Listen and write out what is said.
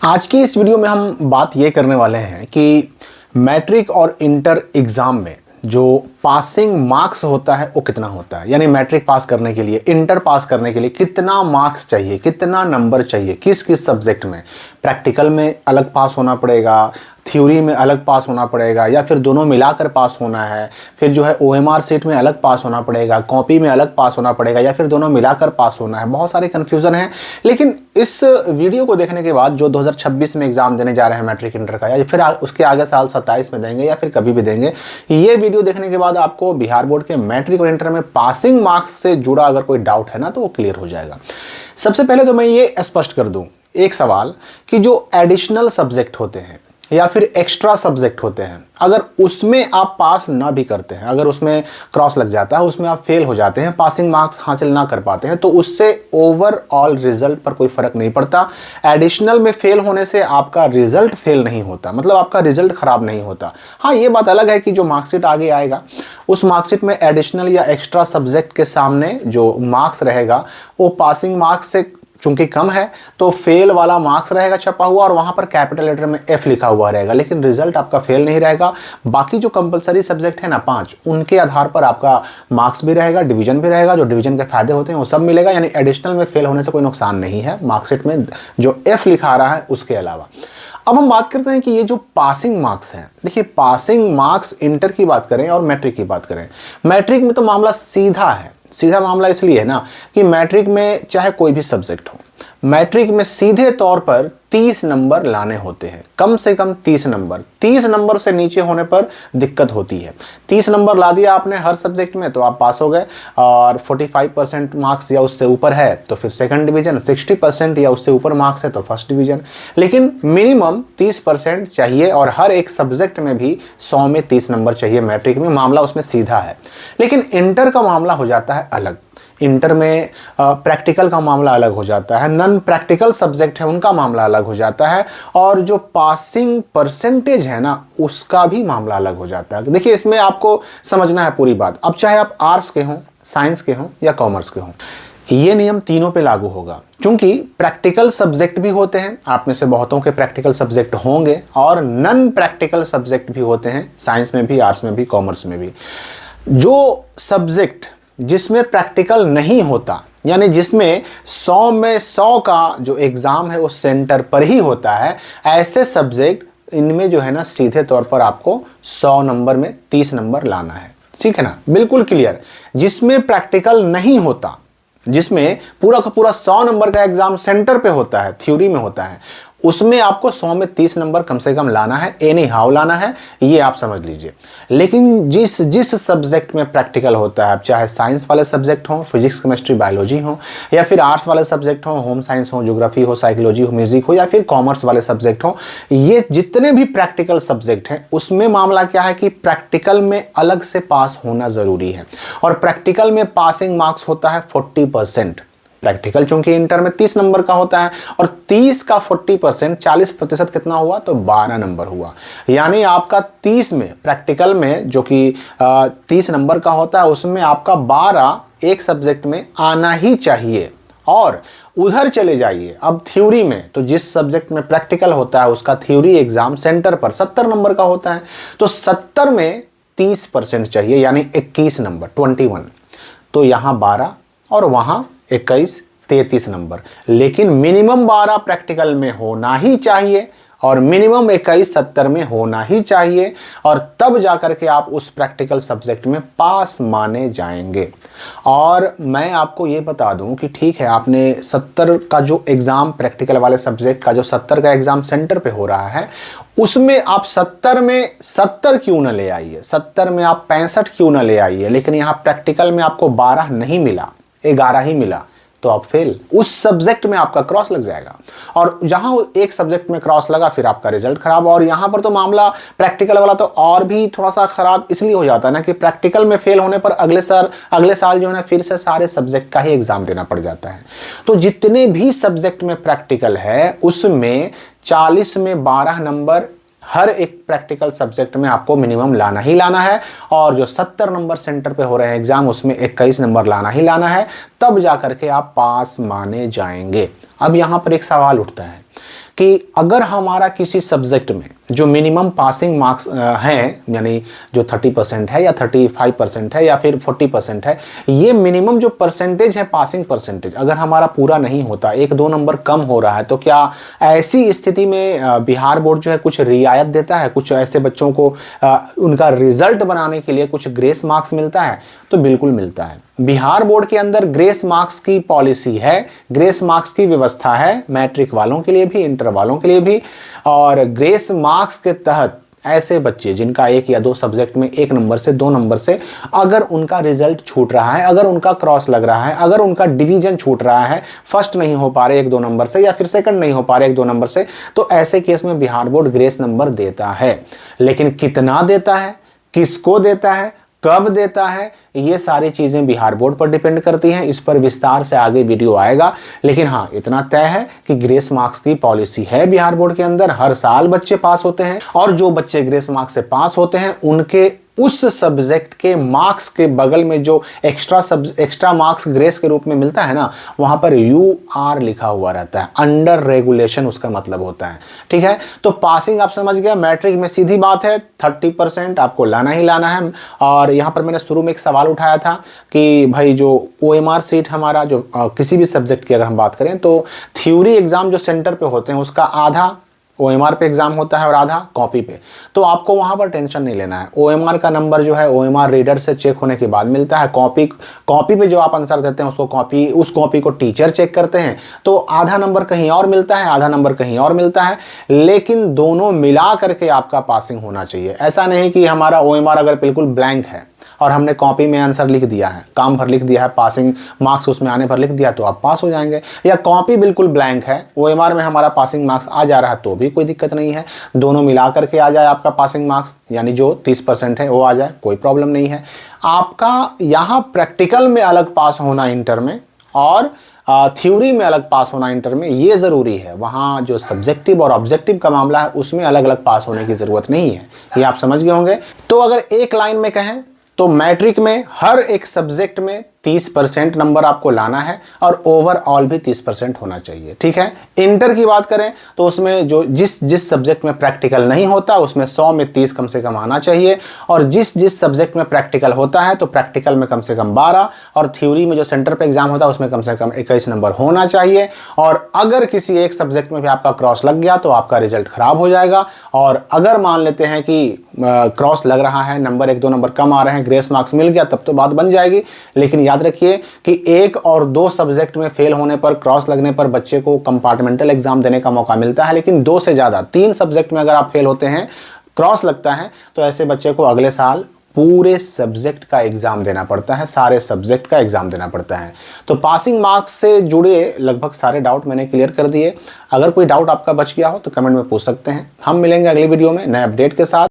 आज की इस वीडियो में हम बात ये करने वाले हैं कि मैट्रिक और इंटर एग्ज़ाम में जो पासिंग मार्क्स होता है वो कितना होता है। यानी मैट्रिक पास करने के लिए, इंटर पास करने के लिए कितना मार्क्स चाहिए, कितना नंबर चाहिए, किस किस सब्जेक्ट में। प्रैक्टिकल में अलग पास होना पड़ेगा, थ्योरी में अलग पास होना पड़ेगा, या फिर दोनों मिलाकर पास होना है। फिर जो है OMR सीट में अलग पास होना पड़ेगा, कॉपी में अलग पास होना पड़ेगा, या फिर दोनों मिलाकर पास होना है। बहुत सारे कन्फ्यूज़न हैं। लेकिन इस वीडियो को देखने के बाद जो 2026 में एग्जाम देने जा रहे हैं मैट्रिक इंटर का, या फिर उसके आगे साल 27 में देंगे, या फिर कभी भी देंगे, ये वीडियो देखने के बाद आपको बिहार बोर्ड के मैट्रिक और इंटर में पासिंग मार्क्स से जुड़ा अगर कोई डाउट है ना, तो वो क्लियर हो जाएगा। सबसे पहले तो मैं ये स्पष्ट कर दूं एक सवाल कि जो एडिशनल सब्जेक्ट होते हैं या फिर एक्स्ट्रा सब्जेक्ट होते हैं, अगर उसमें आप पास ना भी करते हैं, अगर उसमें क्रॉस लग जाता है, उसमें आप फेल हो जाते हैं, पासिंग मार्क्स हासिल ना कर पाते हैं, तो उससे ओवरऑल रिजल्ट पर कोई फर्क नहीं पड़ता। एडिशनल में फेल होने से आपका रिजल्ट फेल नहीं होता, मतलब आपका रिजल्ट खराब नहीं होता। हाँ, ये बात अलग है कि जो मार्कशीट आगे आएगा उस मार्कशीट में एडिशनल या एक्स्ट्रा सब्जेक्ट के सामने जो मार्क्स रहेगा वो पासिंग मार्क्स से चूंकि कम है तो फेल वाला मार्क्स रहेगा छपा हुआ, और वहां पर कैपिटल लेटर में F लिखा हुआ रहेगा, लेकिन रिजल्ट आपका फेल नहीं रहेगा। बाकी जो कंपलसरी सब्जेक्ट है ना 5, उनके आधार पर आपका मार्क्स भी रहेगा, डिवीजन भी रहेगा, जो डिवीजन के फायदे होते हैं वो सब मिलेगा। यानी एडिशनल में फेल होने से कोई नुकसान नहीं है मार्कशीट में जो F लिखा आ रहा है उसके अलावा। अब हम बात करते हैं कि ये जो पासिंग मार्क्स हैं, देखिए पासिंग मार्क्स इंटर की बात करें और मैट्रिक की बात करें, मैट्रिक में तो मामला सीधा है। सीधा मामला इसलिए है ना कि मैट्रिक में चाहे कोई भी सब्जेक्ट हो, मैट्रिक में सीधे तौर पर 30 नंबर लाने होते हैं, कम से कम 30 नंबर। 30 नंबर से नीचे होने पर दिक्कत होती है। 30 नंबर ला दिया आपने हर सब्जेक्ट में तो आप पास हो गए, और 45% मार्क्स या उससे ऊपर है तो फिर सेकंड डिवीजन, 60% या उससे ऊपर मार्क्स है तो फर्स्ट डिवीजन। लेकिन मिनिमम 30% चाहिए, और हर एक सब्जेक्ट में भी 100 में 30 नंबर चाहिए मैट्रिक में। मामला उसमें सीधा है। लेकिन इंटर का मामला हो जाता है अलग। इंटर में प्रैक्टिकल का मामला अलग हो जाता है, नॉन प्रैक्टिकल सब्जेक्ट है उनका मामला अलग हो जाता है, और जो पासिंग परसेंटेज है ना उसका भी मामला अलग हो जाता है। देखिए इसमें आपको समझना है पूरी बात। अब चाहे आप आर्ट्स के हों, साइंस के हों या कॉमर्स के हों, ये नियम तीनों पे लागू होगा। क्योंकि प्रैक्टिकल सब्जेक्ट भी होते हैं, आप में से बहुतों के प्रैक्टिकल सब्जेक्ट होंगे, और नॉन प्रैक्टिकल सब्जेक्ट भी होते हैं, साइंस में भी, आर्ट्स में भी, कॉमर्स में भी। जो सब्जेक्ट जिसमें प्रैक्टिकल नहीं होता, यानी जिसमें 100 में 100 का जो एग्जाम है वो सेंटर पर ही होता है, ऐसे सब्जेक्ट इनमें जो है ना सीधे तौर पर आपको 100 नंबर में 30 नंबर लाना है। ठीक है ना, बिल्कुल क्लियर। जिसमें प्रैक्टिकल नहीं होता, जिसमें पूरा का पूरा 100 नंबर का एग्जाम सेंटर पे होता है, थ्योरी में होता है, उसमें आपको 100 में 30 नंबर कम से कम लाना है, एनी हाउ लाना है, ये आप समझ लीजिए। लेकिन जिस सब्जेक्ट में प्रैक्टिकल होता है, चाहे साइंस वाले सब्जेक्ट हो, फिजिक्स केमिस्ट्री बायोलॉजी हो, या फिर आर्ट्स वाले सब्जेक्ट हो, होम साइंस हो, ज्योग्राफी हो, साइकोलॉजी हो, म्यूजिक हो, या फिर कॉमर्स वाले सब्जेक्ट हो, ये जितने भी प्रैक्टिकल सब्जेक्ट हैं उसमें मामला क्या है कि प्रैक्टिकल में अलग से पास होना जरूरी है। और प्रैक्टिकल में पासिंग मार्क्स होता है 40%। प्रैक्टिकल चूंकि इंटर में 30 नंबर का होता है, और 30 का 40% 40% कितना हुआ तो 12 नंबर हुआ। यानी आपका 30 में, प्रैक्टिकल में जो कि 30 नंबर का होता है, उसमें आपका 12 एक सब्जेक्ट में आना ही चाहिए। और उधर चले जाइए अब थ्योरी में, तो जिस सब्जेक्ट में प्रैक्टिकल होता है उसका थ्योरी एग्जाम सेंटर पर 70 नंबर का होता है, तो 70 में 30% चाहिए, यानी 21 नंबर 21। तो यहां 12 और वहां 21, 33 नंबर। लेकिन मिनिमम 12 प्रैक्टिकल में होना ही चाहिए, और मिनिमम 21 70 में होना ही चाहिए, और तब जाकर के आप उस प्रैक्टिकल सब्जेक्ट में पास माने जाएंगे। और मैं आपको ये बता दूं कि ठीक है, आपने 70 का जो एग्जाम, प्रैक्टिकल वाले सब्जेक्ट का जो 70 का एग्जाम सेंटर पे हो रहा है, उसमें आप 70 में 70 क्यों ना ले आइए, 70 में आप 65 क्यों ना ले आइए, लेकिन यहां प्रैक्टिकल में आपको 12 नहीं मिला, 11 ही मिला, तो आप फेल। उस सब्जेक्ट में आपका क्रॉस लग जाएगा, और जहां एक सब्जेक्ट में क्रॉस लगा फिर आपका रिजल्ट खराब। और यहां पर तो मामला प्रैक्टिकल वाला तो और भी थोड़ा सा खराब इसलिए हो जाता है ना कि प्रैक्टिकल में फेल होने पर अगले साल जो है ना फिर से सारे सब्जेक्ट का ही एग्जाम देना पड़ जाता है। तो जितने भी सब्जेक्ट में प्रैक्टिकल है उसमें 40 में 12 नंबर हर एक प्रैक्टिकल सब्जेक्ट में आपको मिनिमम लाना ही लाना है, और जो 70 नंबर सेंटर पे हो रहे हैं एग्जाम उसमें 21 नंबर लाना ही लाना है, तब जाकर के आप पास माने जाएंगे। अब यहां पर एक सवाल उठता है कि अगर हमारा किसी सब्जेक्ट में जो मिनिमम पासिंग मार्क्स हैं, यानी जो 30% है या 35% है या फिर 40% है, ये मिनिमम जो परसेंटेज है पासिंग परसेंटेज, अगर हमारा पूरा नहीं होता, 1-2 नंबर कम हो रहा है, तो क्या ऐसी स्थिति में बिहार बोर्ड जो है कुछ रियायत देता है, कुछ ऐसे बच्चों को उनका रिजल्ट बनाने के लिए कुछ ग्रेस मार्क्स मिलता है? तो बिल्कुल मिलता है। बिहार बोर्ड के अंदर ग्रेस मार्क्स की पॉलिसी है, ग्रेस मार्क्स की व्यवस्था है, मैट्रिक वालों के लिए भी, इंटर वालों के लिए भी। और ग्रेस मार्क्स के तहत ऐसे बच्चे जिनका 1 या 2 सब्जेक्ट में 1 नंबर से 2 नंबर से अगर उनका रिजल्ट छूट रहा है, अगर उनका क्रॉस लग रहा है, अगर उनका डिवीजन छूट रहा है, फर्स्ट नहीं हो पा रहे 1-2 नंबर से, या फिर सेकंड नहीं हो पा रहे 1-2 नंबर से, तो ऐसे केस में बिहार बोर्ड ग्रेस नंबर देता है। लेकिन कितना देता है, किसको देता है, कब देता है, ये सारी चीजें बिहार बोर्ड पर डिपेंड करती हैं। इस पर विस्तार से आगे वीडियो आएगा। लेकिन हाँ, इतना तय है कि ग्रेस मार्क्स की पॉलिसी है बिहार बोर्ड के अंदर, हर साल बच्चे पास होते हैं, और जो बच्चे ग्रेस मार्क्स से पास होते हैं उनके उस सब्जेक्ट के मार्क्स के बगल में जो एक्स्ट्रा मार्क्स ग्रेस के रूप में मिलता है ना, वहां पर UR लिखा हुआ रहता है, अंडर रेगुलेशन उसका मतलब होता है। ठीक है, तो पासिंग आप समझ गया। मैट्रिक में सीधी बात है 30% आपको लाना ही लाना है। और यहां पर मैंने शुरू में एक सवाल उठाया था कि भाई जो OMR सीट हमारा जो किसी भी सब्जेक्ट की अगर हम बात करें, तो थ्योरी एग्जाम जो सेंटर पे होते हैं उसका आधा OMR पे एग्जाम होता है और आधा कॉपी पे। तो आपको वहां पर टेंशन नहीं लेना है। OMR का नंबर जो है OMR रीडर से चेक होने के बाद मिलता है। कॉपी पे जो आप आंसर देते हैं उस कॉपी को टीचर चेक करते हैं, तो आधा नंबर कहीं और मिलता है, आधा नंबर कहीं और मिलता है। लेकिन दोनों मिला करके आपका पासिंग होना चाहिए। ऐसा नहीं कि हमारा OMR अगर बिल्कुल ब्लैंक है और हमने कॉपी में आंसर लिख दिया है, काम भर लिख दिया है, पासिंग मार्क्स उसमें आने पर लिख दिया, तो आप पास हो जाएंगे। या कॉपी बिल्कुल ब्लैंक है, OMR में हमारा पासिंग मार्क्स आ जा रहा है, तो भी कोई दिक्कत नहीं है। दोनों मिला करके आ जाए आपका पासिंग मार्क्स, यानी जो 30% है वो आ जाए, कोई प्रॉब्लम नहीं है। आपका यहाँ प्रैक्टिकल में अलग पास होना इंटर में, और थ्योरी में अलग पास होना इंटर में, ये ज़रूरी है। वहाँ जो सब्जेक्टिव और ऑब्जेक्टिव का मामला है उसमें अलग अलग पास होने की ज़रूरत नहीं है, ये आप समझ गए होंगे। तो अगर एक लाइन में कहें तो मैट्रिक में हर एक सब्जेक्ट में 30% नंबर आपको लाना है, और ओवरऑल भी 30% होना चाहिए। ठीक है, इंटर की बात करें तो उसमें जो जिस सब्जेक्ट में प्रैक्टिकल नहीं होता उसमें 100 में 30 कम से कम आना चाहिए, और जिस सब्जेक्ट में प्रैक्टिकल होता है तो प्रैक्टिकल में कम से कम 12, और थ्योरी में जो सेंटर पे एग्जाम होता है उसमें कम से कम 21 नंबर होना चाहिए। और अगर किसी एक सब्जेक्ट में भी आपका क्रॉस लग गया तो आपका रिजल्ट खराब हो जाएगा। और अगर मान लेते हैं कि क्रॉस लग रहा है, नंबर 1-2 नंबर कम आ रहे हैं, ग्रेस मार्क्स मिल गया, तब तो बात बन जाएगी। लेकिन याद रखिए कि 1 और 2 सब्जेक्ट में फेल होने पर, क्रॉस लगने पर बच्चे को कंपार्टमेंटल एग्जाम देने का मौका मिलता है। लेकिन 2 से ज़्यादा 3 सब्जेक्ट में अगर आप फेल होते हैं, क्रॉस लगता है, तो ऐसे बच्चे को अगले साल पूरे सब्जेक्ट का एग्जाम देना पड़ता है, सारे सब्जेक्ट का एग्जाम देना पड़ता है। तो पासिंग मार्क्स से जुड़े लगभग सारे डाउट मैंने क्लियर कर दिए। अगर कोई डाउट आपका बच गया हो तो कमेंट में पूछ सकते हैं। हम मिलेंगे अगली वीडियो में नए अपडेट के साथ।